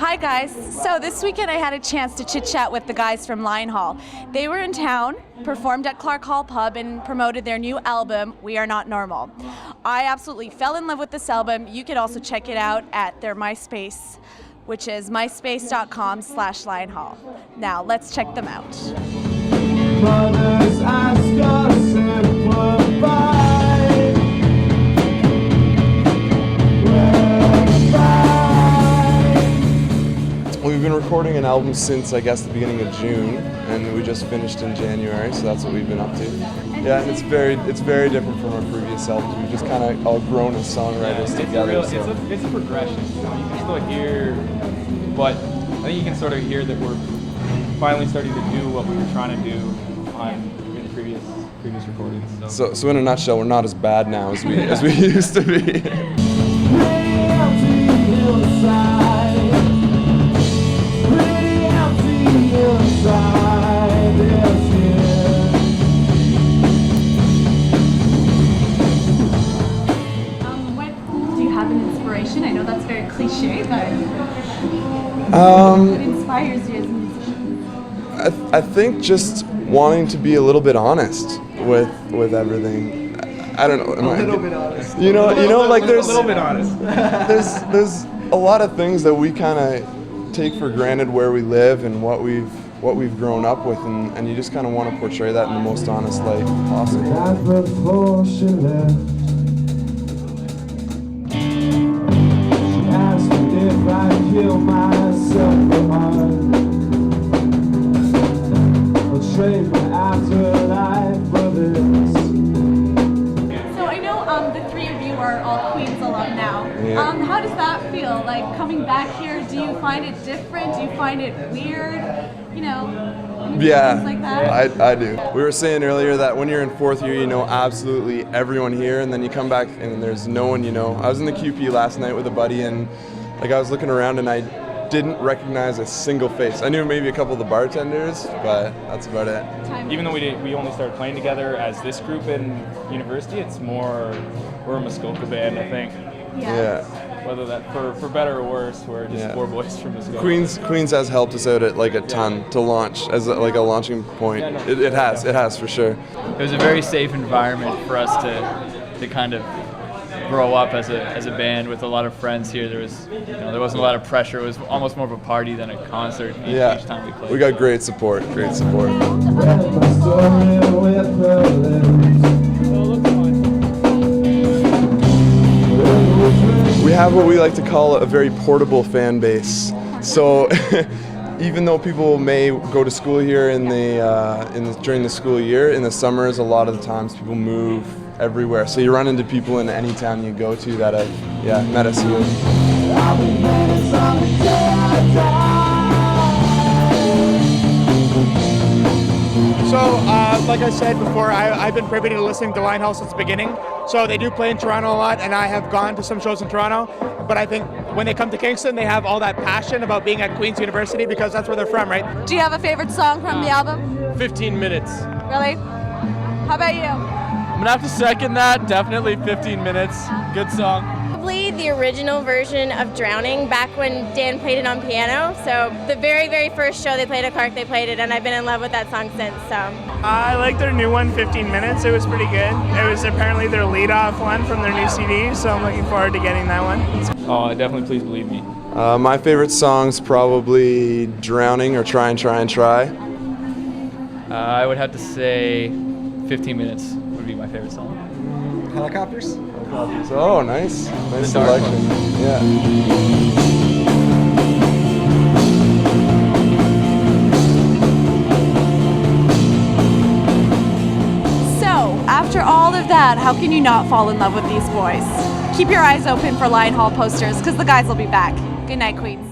Hi guys, so this weekend I had a chance to chit chat with the guys from Linehaul. They were in town, performed at Clark Hall Pub and promoted their new album, We Are Not Normal. I absolutely fell in love with this album. You could also check it out at their MySpace, which is myspace.com/Linehaul. Now let's check them out. Brothers ask us if we're fine. We've been recording an album since, I guess, the beginning of June, and we just finished in January, so that's what we've been up to. Yeah, and it's very different from our previous albums. We've just kind of all grown as songwriters together. It's a progression. You can still hear, but I think you can sort of hear that we're finally starting to do what we were trying to do in previous recordings. So in a nutshell, we're not as bad now as we used to be. Do you have an inspiration? I know that's very cliche, but what inspires you as a musician? I think just wanting to be a little bit honest with everything. I don't know. A little bit honest. You know, like there's a little bit honest. there's a lot of things that we kind of take for granted where we live and what we've grown up with, and you just kind of want to portray that in the most honest light possible. Right before she left, she asked me if I'd kill myself for her, or trade my afterlife for this. So I know the three of you are all Queens alum now. Yeah. How does that feel? Like coming back here, do you find it different? Do you find it weird? You know, Yeah, things like that? I do. We were saying earlier that when you're in fourth year, you know absolutely everyone here, and then you come back and there's no one you know. I was in the QP last night with a buddy, and like I was looking around and I didn't recognize a single face. I knew maybe a couple of the bartenders, but that's about it. Even though we only started playing together as this group in university, it's more we're a Muskoka band, I think. Yeah. Whether that for better or worse, we're just four boys from Muskoka. Queens has helped us out at like a ton to launch as like a launching point. Yeah, no, It has for sure. It was a very safe environment for us to kind of grow up as a band with a lot of friends here. There wasn't a lot of pressure. It was almost more of a party than a concert each time we played. We got great support. Read my story with her lips. We have what we like to call a very portable fan base. So even though people may go to school here during the school year, in the summers, a lot of the times people move everywhere. So you run into people in any town you go to that have met us here. So, like I said before, I've been privy to listening to Linehaul since the beginning. So they do play in Toronto a lot, and I have gone to some shows in Toronto. But I think when they come to Kingston, they have all that passion about being at Queen's University because that's where they're from, right? Do you have a favorite song from the album? 15 minutes. Really? How about you? I'm gonna have to second that. Definitely 15 minutes. Good song. Probably the original version of Drowning back when Dan played it on piano. So the very, very first show they played at Clark, they played it, and I've been in love with that song since. So I like their new one, 15 Minutes. It was pretty good. It was apparently their lead-off one from their new CD, so I'm looking forward to getting that one. Oh, definitely Please Believe Me. My favorite song's probably Drowning or Try and Try and Try. I would have to say 15 Minutes would be my favorite song. Helicopters? Oh, nice selection. Yeah. So, after all of that, how can you not fall in love with these boys? Keep your eyes open for Linehaul posters, because the guys will be back. Good night, Queens.